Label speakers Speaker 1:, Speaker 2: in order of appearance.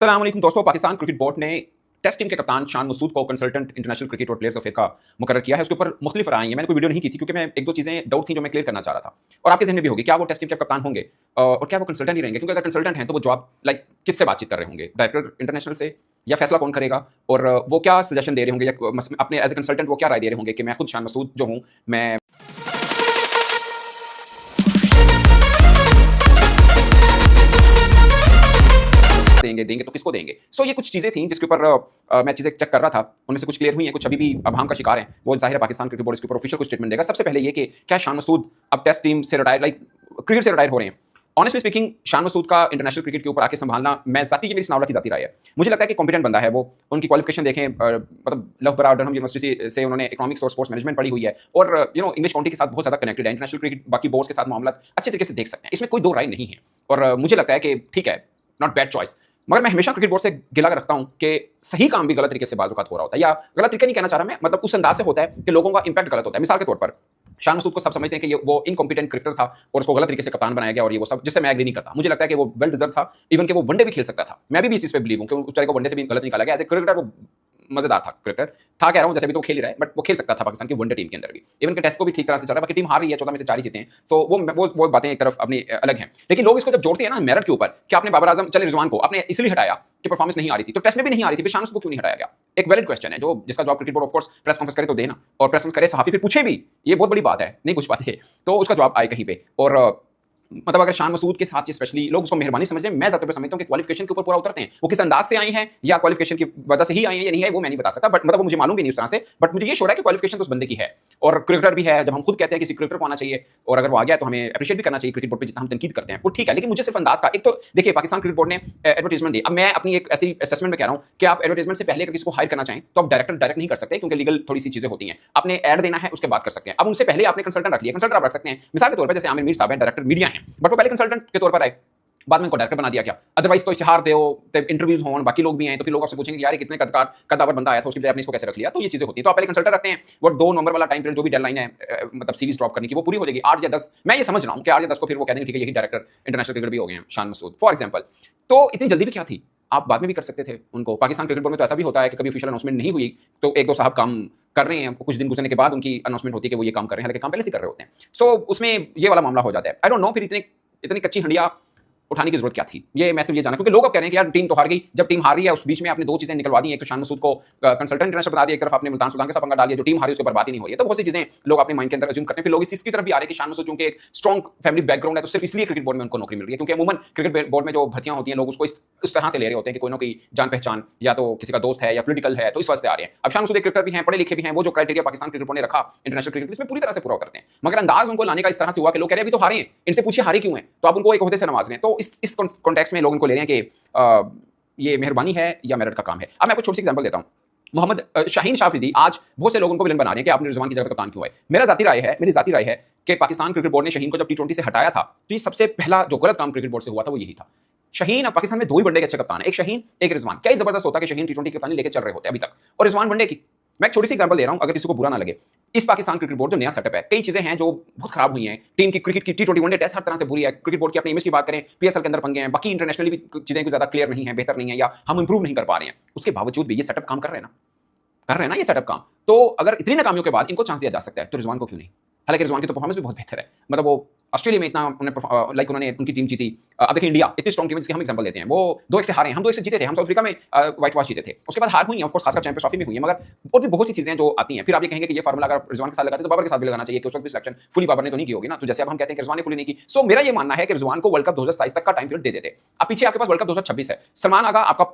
Speaker 1: अस्सलाम वालेकुम दोस्तों। पाकिस्तान क्रिकेट बोर्ड ने टेस्ट टीम के कप्तान शान मसूद को कंसल्टेंट इंटरनेशनल क्रिकेट और प्लेयर्स अफेयर का मुकर्रर किया है। उसके ऊपर मुख्तलिफ राय हैं। मैंने कोई वीडियो नहीं की थी क्योंकि मैं एक दो चीज़ें डाउट थी जो मैं क्लियर करना चाह रहा था। और आपके जहन में भी होगी, क्या वो टेस्ट टीम के कप्तान होंगे और क्या वो कंसल्टेंट ही रहेंगे? क्योंकि अगर कंसल्टेंट हैं तो वो जॉब किससे बातचीत कर रहे होंगे? डायरेक्टर इंटरनेशनल से, या फैसला कौन करेगा? और वो क्या सजेशन दे रहे होंगे, या अपने एज ए कंसल्टेंट वो क्या राय दे रहे होंगे कि मैं खुद शान मसूद जो हूँ, मैं देंगे तो किसको देंगे? सो ये कुछ चीज़ें थी जिसके ऊपर मैं चीज़ें चेक कर रहा था। उनमें से कुछ क्लियर हुई हैं, कुछ अभी भी अभाम का शिकार हैं। वो ज़ाहिर है पाकिस्तान क्रिकेट बोर्ड इसके ऊपर ऑफिशियल कुछ स्टेटमेंट देगा। सबसे पहले ये कि क्या शान मसूद अब टेस्ट टीम से रिटायर, क्रिकेट से रिटायर हो रहे हैं? ऑनेस्टली स्पीकिंग, शान मसूद का इंटरनेशनल क्रिकेट के ऊपर आके संभालना, मैं ज़ाती ये मेरी सनावला की ज़ाती राय है। मुझे लगता है कि कॉम्पिटेंट बंदा है वो। उनकी क्वालिफिकेशन देखें, मतलब लव बरा डरहम यूनिवर्सिटी से उन्होंने इकोनॉमिक्स और स्पोर्ट्स मैनेजमेंट पढ़ी हुई है और इंग्लिश काउंटी के साथ बहुत ज़्यादा कनेक्टेड है। इंटरनेशनल क्रिकेट बाकी बोर्ड्स के साथ मामला अच्छे तरीके से देख सकते हैं, इसमें कोई दो राय नहीं है। और मुझे लगता है कि ठीक है, नॉट बैड चॉइस। मगर मैं हमेशा क्रिकेट बोर्ड से गिला रखता हूं कि सही काम भी गलत तरीके से बाजुकात हो रहा होता है, या गलत तरीके नहीं कहना चाह रहा मैं, मतलब उस अंदाज से होता है कि लोगों का इंपैक्ट गलत होता है। मिसाल के तौर पर शान मसूद को सब समझते हैं कि वो इनकॉम्पिटेंट क्रिकेटर था और उसको गलत तरीके से कप्तान बनाया गया, और ये वो सब, जिससे मैं एग्री नहीं करता। मुझे लगता है कि वो वेल डिजर्व था, इवन कि वो वनडे भी खेल सकता था। मैं भी इस चीज पे बिलीव हूं कि उस तरह को वनडे से भी गलत निकाला गया। एज ए क्रिकेटर वो मजेदार था, क्रिकेटर था, कह रहा हूं, जैसे भी तो खेल ही रहा है, बट वो खेल सकता था पाकिस्तान की वनडे टीम के अंदर भी। इवन के टेस्ट को भी ठीक तरह से चल रहा है। बाकी टीम हार रही है, 14 में से 4 ही जीते हैं। सो वो बातें एक तरफ अपनी अलग हैं। लेकिन लोग इसको जब जोड़ते हैं ना मेरिट के ऊपर, कि आपने बाबर आजम, चले रिजवान को आपने इसलिए हटाया कि परफॉर्मेंस नहीं आ रही थी, तो टेस्ट में भी नहीं आ रही थी, फिर शान को क्यों नहीं हटाया गया? एक वैलिड क्वेश्चन है, जो जिसका जवाब cricket board of course press conference करे तो देना, और प्रेस कॉन्फ्रेंस करे सहाफी फिर पूछे भी, ये बहुत बड़ी बात है, नहीं पूछ पाते तो उसका जवाब आए कहीं पे। और मतलब अगर शान मसूद के साथ ये स्पेशली लोग उसको मेहरबानी समझ रहे हैं, मैं ज़्यादा पे समझता हूं कि क्वालिफिकेशन के ऊपर पूरा उतरते हैं। वो किस अंदाज से आई हैं या क्वालिफिकेशन की वजह से ही आई हैं या नहीं है, वो मैं नहीं बता सकता, बट मतलब वो मुझे मालूम भी नहीं उस तरह से। बट मुझे ये श्योर है कि क्वालिफिकेशन तो उस बंदे की है, और क्रिकेटर भी है। जब हम खुद कहते हैं किसी क्रिकेटर को आना चाहिए, और अगर वो आ गया तो हमें अप्रिशिएट भी करना चाहिए क्रिकेट बोर्ड पे, जितना हम तनकीद करते हैं वो ठीक है। लेकिन मुझे सिर्फ अंदाज का, एक तो देखिए पाकिस्तान क्रिकेट बोर्ड ने एडवर्टाइजमेंट दी। अब मैं अपनी एक ऐसी असेसमेंट में कह रहा हूं कि आप एडवर्टाइजमेंट से पहले अगर किसी को हायर करना चाहें तो आप डायरेक्ट नहीं कर सकते, क्योंकि लीगल थोड़ी सी चीजें होती हैं। आपने ऐड देना है, उसके बाद कर सकते हैं। अब उनसे पहले आपने कंसल्टेंट रख लिया, कंसल्टेंट आप रख सकते हैं। मिसाल के तौर पर जैसे आमिर मीर साहब है, डायरेक्टर मीडिया हैं, बट वो पहले कंसल्टेंट के तौर पर आए, बाद में उनको डायरेक्टर बना दिया क्या? अदरवाइज तो इश्तिहार दो, इंटरव्यूज हों, बाकी लोग भी हैं, तो फिर लोग आपसे पूछेंगे यार कितने कदावर बंदा आया था, उसके लिए आपने इसको कैसे रख लिया? तो ये चीजें होती हैं। तो आप पहले कंसल्टेंट रखते हैं, वो 2 नवंबर वाला टाइम पीरियड जो भी डेडलाइन है, मतलब सीरीज ड्रॉप करने की, वो पूरी हो जाएगी 8 या 10। मैं ये समझ रहा हूं कि 8 या 10 को फिर वो कह देंगे ठीक है, यही डायरेक्टर इंटरनेशनल क्रिकेट भी हो गए हैं शान मसूद, फॉर एग्जाम्पल। तो इतनी जल्दी भी क्या थी? आप बाद में भी कर सकते थे उनको। पाकिस्तान क्रिकेट बोर्ड में तो ऐसा भी होता है कि कभी ऑफिशियल अनाउंसमेंट नहीं हुई तो 1-2 साहब काम कर रहे हैं, कुछ दिन गुजरने के बाद उनकी अनाउंसमेंट होती है कि वो ये काम कर रहे हैं, हालांकि काम पहले से कर रहे होते हैं। सो उसमें ये वाला मामला हो जाता है। आई डोंट नो फिर इतनी कच्ची हंडिया उठाने की जरूरत क्या थी? ये मैं सिर्फ ये जाना, क्योंकि लोग अब कह रहे हैं कि यार टीम तो हार गई। जब टीम हार रही है, उस बीच में आपने 2 चीजें निकलवा दी। एक तो शान मसूद को कंसल्टेंट इंटरनेशनल बना दिया, एक तरफ आपने मुल्तान सुल्तान के साथ पंगा डाल दिया। जो टीम हारी उसके ऊपर बात ही नहीं हो रही है। तो बहुत सी चीजें लोग अपने माइंड के अंदर अज्यूम करते हैं। फिर लोग इस चीज की तरफ भी आ रहे हैं कि शान मसूद चूंकि एक स्ट्रॉन्ग फैमिली बैकग्राउंड है, तो सिर्फ इसलिए क्रिकेट बोर्ड में उनको नौकरी मिल रही है। क्योंकि अमूमन क्रिकेट बोर्ड में जो भर्तियां होती हैं, लोग उसको इस तरह से ले रहे होते हैं कि कोई ना कोई जान पहचान, या तो किसी का दोस्त है या पॉलिटिकल है, तो इस वजह से आ रहे हैं। अब शान मसूद एक क्रिकेटर भी हैं, पढ़े लिखे भी हैं, वो जो क्राइटेरिया पाकिस्तान क्रिकेट बोर्ड ने रखा इंटरनेशनल क्रिकेट, इसमें पूरी तरह से पूरा करते हैं। मगर अंदाज उनको लाने का इस तरह से हुआ कि लोग कह रहे हैं अभी तो हारे हैं, इनसे पूछिए हारे क्यों हैं, तो आप उनको एक ओहदे से नवाज रहे हैं। तो इस कॉन्टेक्स्ट में लोग उनको ले रहे हैं कि ये मेहरबानी है या मेरिट का काम है। अब मैं आपको छोटी सी एग्जांपल देता हूं। मोहम्मद शाहीन शाफरीदी, आज बहुत से लोग उनको विलन बना रहे हैं कि आपने रिजवान की जगह कप्तान क्यों है। मेरी जाती राय है कि पाकिस्तान क्रिकेट बोर्ड ने शाहीन को जब T20 से हटाया था, तो ये सबसे पहला जो गलत काम क्रिकेट बोर्ड से हुआ था वो यही था। शाहीन अब पाकिस्तान में 2 ही वनडे के अच्छे कप्तान है, एक शाहीन एक रिजवान। क्या जबरदस्त होता कि शाहीन T20 की कप्तानी लेके चल रहे होते अभी तक, और रिजवान वनडे की। मैं एक छोटी सी एग्जांपल दे रहा हूं, अगर किसी को बुरा ना लगे। इस पाकिस्तान क्रिकेट बोर्ड जो नया सेटअप है, कई चीजें हैं जो बहुत खराब हुई हैं। टीम की क्रिकेट की T20 वनडे टेस्ट हर तरह से बुरी है। क्रिकेट बोर्ड की अपनी इमेज की बात करें, PSL के अंदर पंगे हैं, बाकी इंटरनेशनली भी चीजें कुछ ज्यादा क्लियर नहीं है, बेहतर नहीं है, या हम इंप्रूव नहीं कर पा रहे हैं। उसके बावजूद भी ये सेटअप काम कर रहे हैं ना ये सेटअप काम। तो अगर इतनी नाकामियों के बाद इनको चांस दिया जा सकता है, तो रिजवान को क्यों नहीं? हालांकि रिजवान की तो परफॉर्मेंस भी बहुत बेहतर है। मतलब वो ऑस्ट्रेलिया में इतना उन्होंने उनकी टीम जीती। अब देखिए इंडिया इतनी स्ट्रॉन्ग टीम है, जिसकी हम एग्जांपल देते हैं, वो 2-1 से हारे हैं, हम 2-1 से जीते थे। हम साउथ अफ्रीका में व्हाइट वॉश जीते थे, उसके बाद हार हुई है, ऑफ कोर्स खासकर चैंपियंस ट्रॉफी में हुई है। मगर और भी बहुत सी चीजें जो आती हैं, फिर आप ये कहेंगे कि ये फार्मूला अगर रिजवान के साथ लगाते तो बाबर के साथ भी लगाना चाहिए कि उस वक्त भी सिलेक्शन फुली बाबर ने तो नहीं की होगी ना। तो जैसे अब हम कहते हैं कि रिजवान ने फुली नहीं की। सो मेरा ये मानना है कि रिजवान को वर्ल्ड कप 2027 तक का टाइम पीरियड दे देते। अब पीछे आपके पास वर्ल्ड कप 2026 है, सलमान आगा आपका